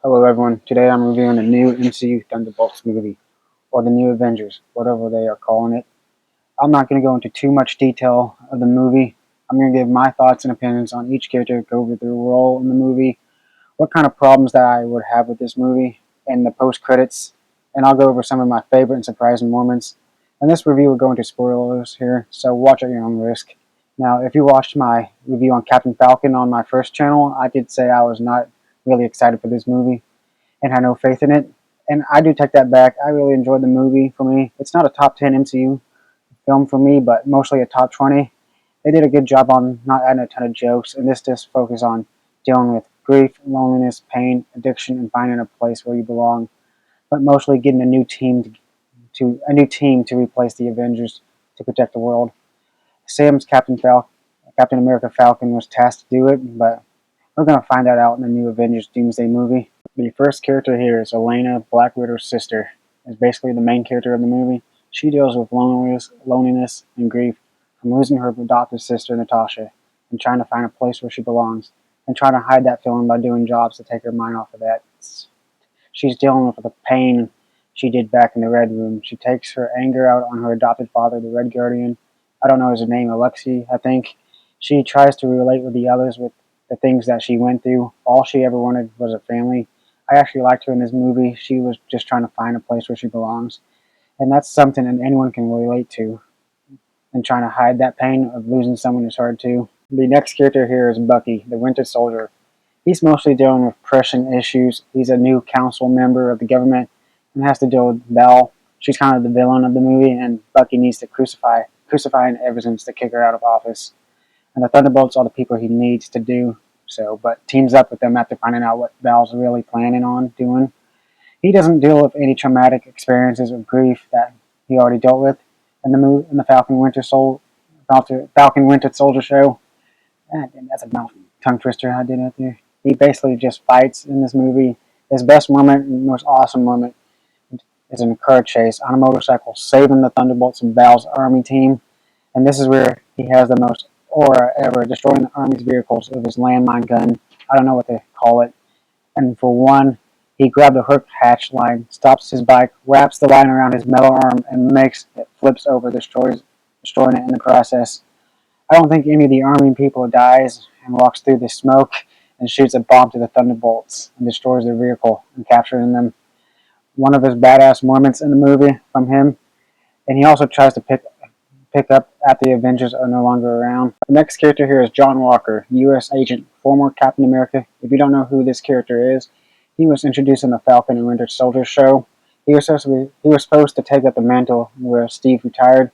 Hello everyone, today I'm reviewing the new MCU Thunderbolts movie, or the new Avengers, whatever they are calling it. I'm not going to go into too much detail of the movie. I'm going to give my thoughts and opinions on each character, go over their role in the movie, what kind of problems that I would have with this movie, and the post-credits, and I'll go over some of my favorite and surprising moments. In this review, we're going to spoilers here, so watch at your own risk. Now, if you watched my review on Captain Falcon on my first channel, I did say I was not really excited for this movie and had no faith in it. And I do take that back. I really enjoyed the movie. For me, it's not a top 10 MCU film for me, but mostly a top 20. They did a good job on not adding a ton of jokes, and this just focuses on dealing with grief, loneliness, pain, addiction, and finding a place where you belong. But mostly getting a new team to replace the Avengers to protect the world. Sam's Captain America Falcon was tasked to do it, but we're gonna find that out in the new Avengers Doomsday movie. The first character here is Elena, Black Widow's sister. Is basically the main character of the movie. She deals with loneliness, and grief from losing her adopted sister Natasha and trying to find a place where she belongs and trying to hide that feeling by doing jobs to take her mind off of that. She's dealing with the pain she did back in the Red Room. She takes her anger out on her adopted father, the Red Guardian. I don't know his name, Alexei, I think. She tries to relate with the others with the things that she went through. All she ever wanted was a family. I actually liked her in this movie. She was just trying to find a place where she belongs. And that's something that anyone can relate to. And trying to hide that pain of losing someone is hard too. The next character here is Bucky, the Winter Soldier. He's mostly dealing with pressing issues. He's a new council member of the government and has to deal with Val. She's kind of the villain of the movie, and Bucky needs to crucify an evidence to kick her out of office. And the Thunderbolts are the people he needs to do so, but teams up with them after finding out what Val's really planning on doing. He doesn't deal with any traumatic experiences of grief that he already dealt with in the Falcon Winter Soldier show. That's a tongue twister I did out there. He basically just fights in this movie. His best moment, most awesome moment, is in a car chase on a motorcycle, saving the Thunderbolts and Val's army team. And this is where he has the most aura ever, destroying the army's vehicles with his landmine gun. I don't know what they call it. And for one, he grabbed a hook hatch line, stops his bike, wraps the line around his metal arm, and makes it flips over, destroying it in the process. I don't think any of the army people dies and walks through the smoke and shoots a bomb to the Thunderbolts and destroys their vehicle and capturing them. One of his badass moments in the movie from him, and he also tries to pick up after the Avengers are no longer around. The next character here is John Walker, U.S. agent, former Captain America. If you don't know who this character is, he was introduced in the Falcon and Winter Soldier show. He was supposed to take up the mantle where Steve retired,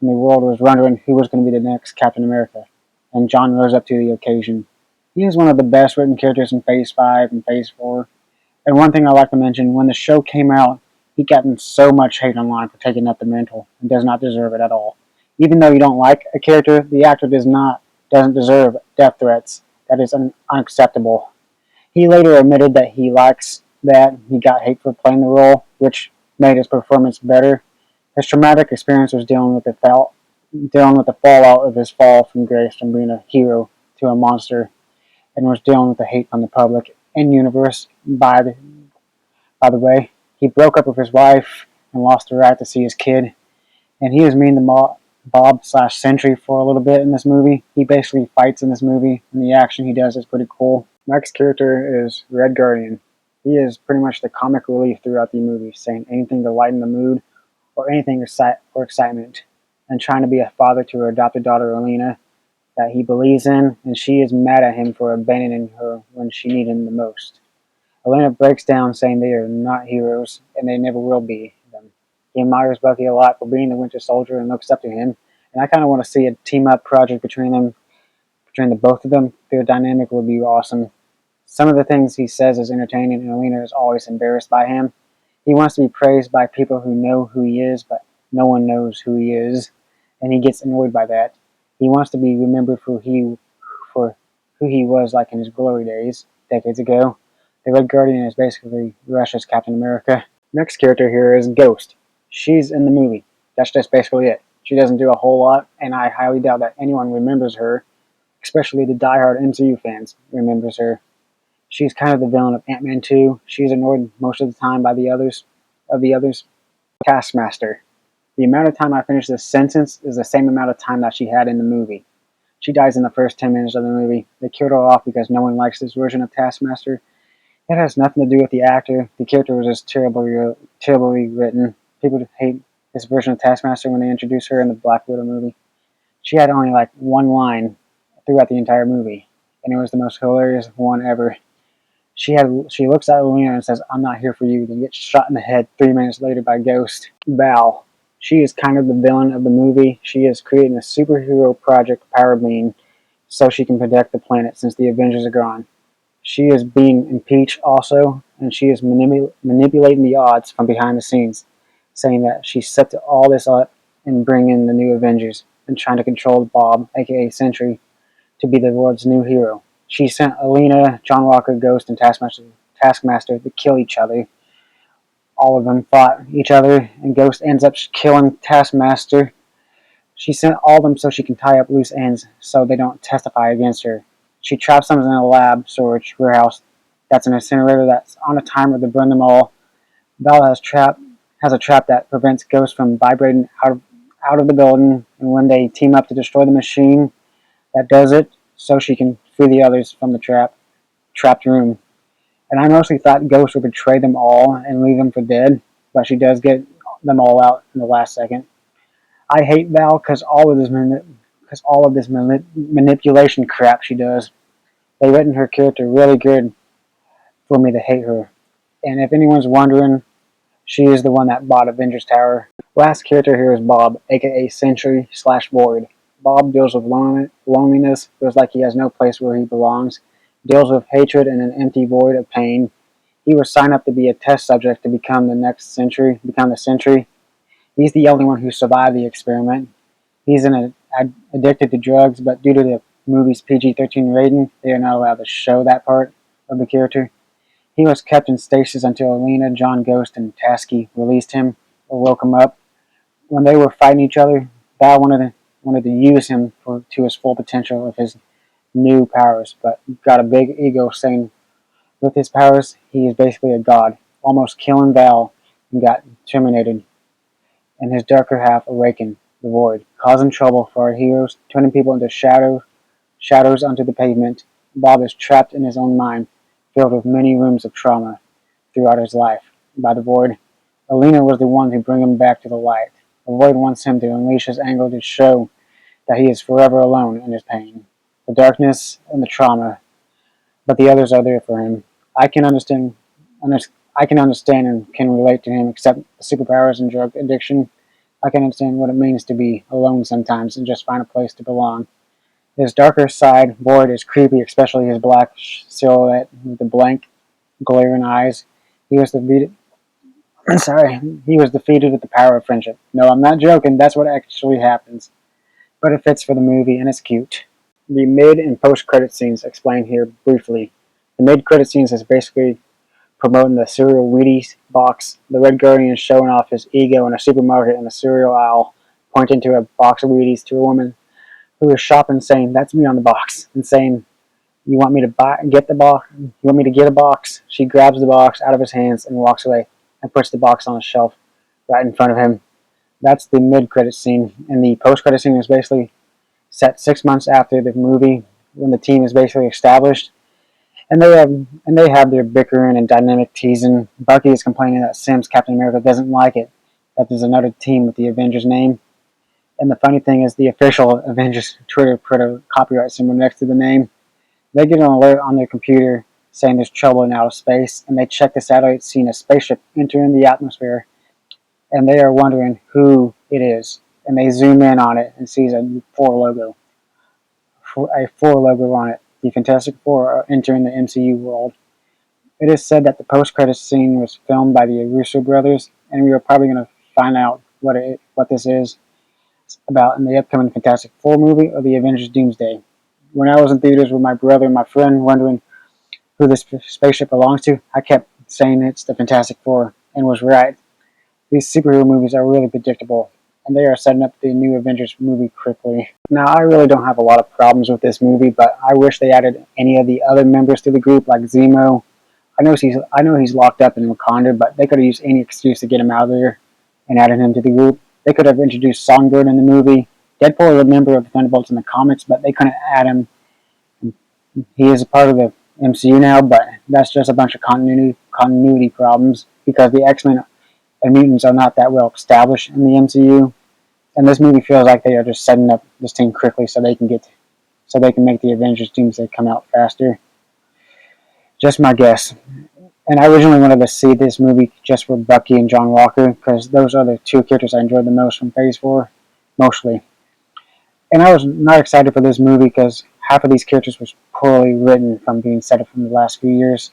and the world was wondering who was going to be the next Captain America. And John rose up to the occasion. He is one of the best written characters in Phase 5 and Phase 4. And one thing I like to mention, when the show came out, he gotten so much hate online for taking up the mantle and does not deserve it at all. Even though you don't like a character, the actor doesn't deserve death threats. That is unacceptable. He later admitted that he likes that he got hate for playing the role, which made his performance better. His traumatic experience was dealing with the fallout of his fall from grace from being a hero to a monster, and was dealing with the hate from the public and universe. By the way, he broke up with his wife and lost the right to see his kid, and he is mean to Bob/Sentry for a little bit in this movie. He basically fights in this movie, and the action he does is pretty cool. Next character is Red Guardian. He is pretty much the comic relief throughout the movie, saying anything to lighten the mood or anything for excitement, and trying to be a father to her adopted daughter Elena that he believes in, and she is mad at him for abandoning her when she needed him the most. Elena breaks down saying they are not heroes, and they never will be them. He admires Bucky a lot for being the Winter Soldier and looks up to him, and I kind of want to see a team-up project between the both of them. Their dynamic would be awesome. Some of the things he says is entertaining, and Elena is always embarrassed by him. He wants to be praised by people who know who he is, but no one knows who he is, and he gets annoyed by that. He wants to be remembered for who he was like in his glory days, decades ago. The Red Guardian is basically Russia's Captain America. Next character here is Ghost. She's in the movie. That's just basically it. She doesn't do a whole lot, and I highly doubt that anyone remembers her, especially the diehard MCU fans remembers her. She's kind of the villain of Ant-Man 2. She's ignored most of the time by the others. Taskmaster. The amount of time I finished this sentence is the same amount of time that she had in the movie. She dies in the first 10 minutes of the movie. They killed her off because no one likes this version of Taskmaster. It has nothing to do with the actor. The character was just terribly written. People hate this version of Taskmaster when they introduced her in the Black Widow movie. She had only like one line throughout the entire movie, and it was the most hilarious one ever. She looks at Lena and says, "I'm not here for you," then gets shot in the head 3 minutes later by Ghost. Val. She is kind of the villain of the movie. She is creating a superhero project, Power Beam, so she can protect the planet since the Avengers are gone. She is being impeached also, and she is manipulating the odds from behind the scenes, saying that she set all this up and bring in the new Avengers and trying to control Bob, aka Sentry, to be the world's new hero. She sent Alina, John Walker, Ghost, and Taskmaster to kill each other. All of them fought each other, and Ghost ends up killing Taskmaster. She sent all of them so she can tie up loose ends so they don't testify against her. She traps them in a lab storage warehouse that's an incinerator that's on a timer to burn them all. Val has a trap that prevents Ghost from vibrating out of the building, and when they team up to destroy the machine that does it, so she can free the others from the trapped room. And I mostly thought Ghost would betray them all and leave them for dead, but she does get them all out in the last second. I hate Val because all of this manipulation crap she does. They written her character really good for me to hate her. And if anyone's wondering, she is the one that bought Avengers Tower. Last character here is Bob, aka Sentry / Void. Bob deals with loneliness, feels like he has no place where he belongs, deals with hatred and an empty void of pain. He was signed up to be a test subject to become the Sentry. He's the only one who survived the experiment. He's addicted to drugs, but due to the movie's PG-13 rating, they are not allowed to show that part of the character. He was kept in stasis until Alina, John Ghost, and Tasky released him or woke him up. When they were fighting each other, Val wanted to use him to his full potential of his new powers, but got a big ego saying with his powers, he is basically a god, almost killing Val and got terminated, and his darker half awakened, the void, causing trouble for our heroes, turning people into shadows onto the pavement. Bob is trapped in his own mind, filled with many rooms of trauma throughout his life by the void. Alina was the one to bring him back to the light. The void wants him to unleash his anger to show that he is forever alone in his pain, the darkness and the trauma, but the others are there for him. I can understand and can relate to him, except the superpowers and drug addiction. I can understand what it means to be alone sometimes and just find a place to belong. His darker side, Void, is creepy, especially his black silhouette with the blank, glaring eyes. He was defeated. He was defeated with the power of friendship. No, I'm not joking. That's what actually happens. But it fits for the movie and it's cute. The mid and post-credit scenes explained here briefly. The mid-credit scenes is basically promoting the cereal Wheaties box. The Red Guardian is showing off his ego in a supermarket in the cereal aisle, pointing to a box of Wheaties to a woman who is shopping, saying, "That's me on the box," and saying, "You want me to get the box? You want me to get a box?" She grabs the box out of his hands and walks away and puts the box on a shelf right in front of him. That's the mid-credit scene, and the post-credit scene is basically set 6 months after the movie, when the team is basically established, and they have their bickering and dynamic teasing. Bucky is complaining that Sim's Captain America doesn't like it, that there's another team with the Avengers name. And the funny thing is, the official Avengers Twitter put a copyright symbol next to the name. They get an alert on their computer saying there's trouble in outer space, and they check the satellite, seeing a spaceship entering the atmosphere, and they are wondering who it is. And they zoom in on it and sees a Four logo on it. The Fantastic Four are entering the MCU world. It is said that the post-credits scene was filmed by the Russo brothers, and we are probably going to find out what this is about in the upcoming Fantastic Four movie or the Avengers Doomsday. When I was in theaters with my brother and my friend wondering who this spaceship belongs to, I kept saying it's the Fantastic Four, and was right. These superhero movies are really predictable. and they are setting up the new Avengers movie quickly. Now, I really don't have a lot of problems with this movie, but I wish they added any of the other members to the group, like Zemo. I know he's locked up in Wakanda, but they could have used any excuse to get him out of there and added him to the group. They could have introduced Songbird in the movie. Deadpool is a member of the Thunderbolts in the comics, but they couldn't add him. He is a part of the MCU now, but that's just a bunch of continuity problems because the X-Men and mutants are not that well established in the MCU, and this movie feels like they are just setting up this team quickly so they can make the Avengers Doomsday come out faster. Just my guess. And I originally wanted to see this movie just for Bucky and John Walker because those are the two characters I enjoyed the most from Phase 4, mostly. And I was not excited for this movie because half of these characters was poorly written from being set up from the last few years.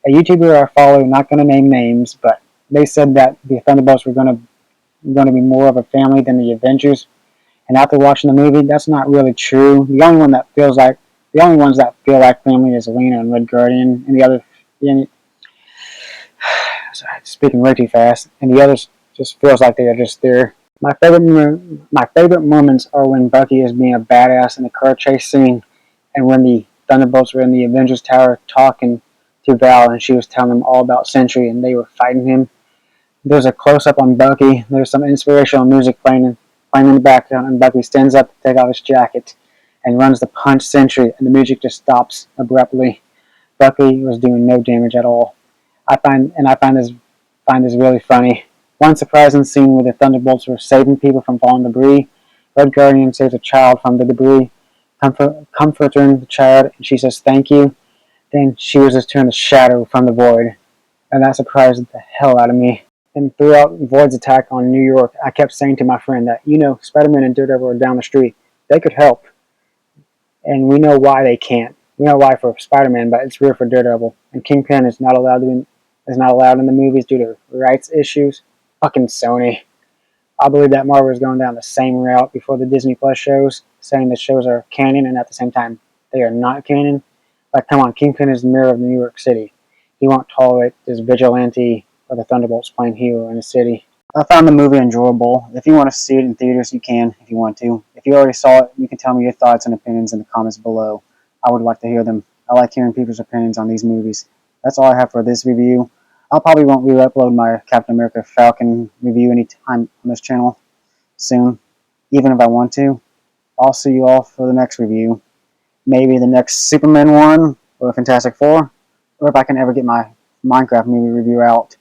A YouTuber I follow, not going to name names, but they said that the Thunderbolts were going to be more of a family than the Avengers. And after watching the movie, that's not really true. The only ones that feel like family is Elena and Red Guardian, and the other, sorry, speaking way too fast, and the others just feels like they are just there. My favorite moments are when Bucky is being a badass in the car chase scene, and when the Thunderbolts were in the Avengers Tower talking to Val, and she was telling them all about Sentry, and they were fighting him. There's a close-up on Bucky. There's some inspirational music playing in the background, and Bucky stands up to take off his jacket and runs to punch Sentry, and the music just stops abruptly. Bucky was doing no damage at all. I find this really funny. One surprising scene where the Thunderbolts were saving people from falling debris. Red Guardian saves a child from the debris, comforting the child, and she says thank you. Then she was just turned to shadow from the void, and that surprised the hell out of me. And throughout Void's attack on New York, I kept saying to my friend that, Spider-Man and Daredevil are down the street. They could help. And we know why they can't. We know why for Spider-Man, but it's weird for Daredevil. And Kingpin is not allowed in the movies due to rights issues. Fucking Sony. I believe that Marvel is going down the same route before the Disney Plus shows, saying the shows are canon and at the same time they are not canon. Like, come on, Kingpin is the mirror of New York City. He won't tolerate this vigilante or the Thunderbolts playing hero in the city. I found the movie enjoyable. If you want to see it in theaters, you can, if you want to. If you already saw it, you can tell me your thoughts and opinions in the comments below. I would like to hear them. I like hearing people's opinions on these movies. That's all I have for this review. I probably won't re-upload my Captain America Falcon review anytime on this channel soon, even if I want to. I'll see you all for the next review. Maybe the next Superman one, or Fantastic Four, or if I can ever get my Minecraft movie review out.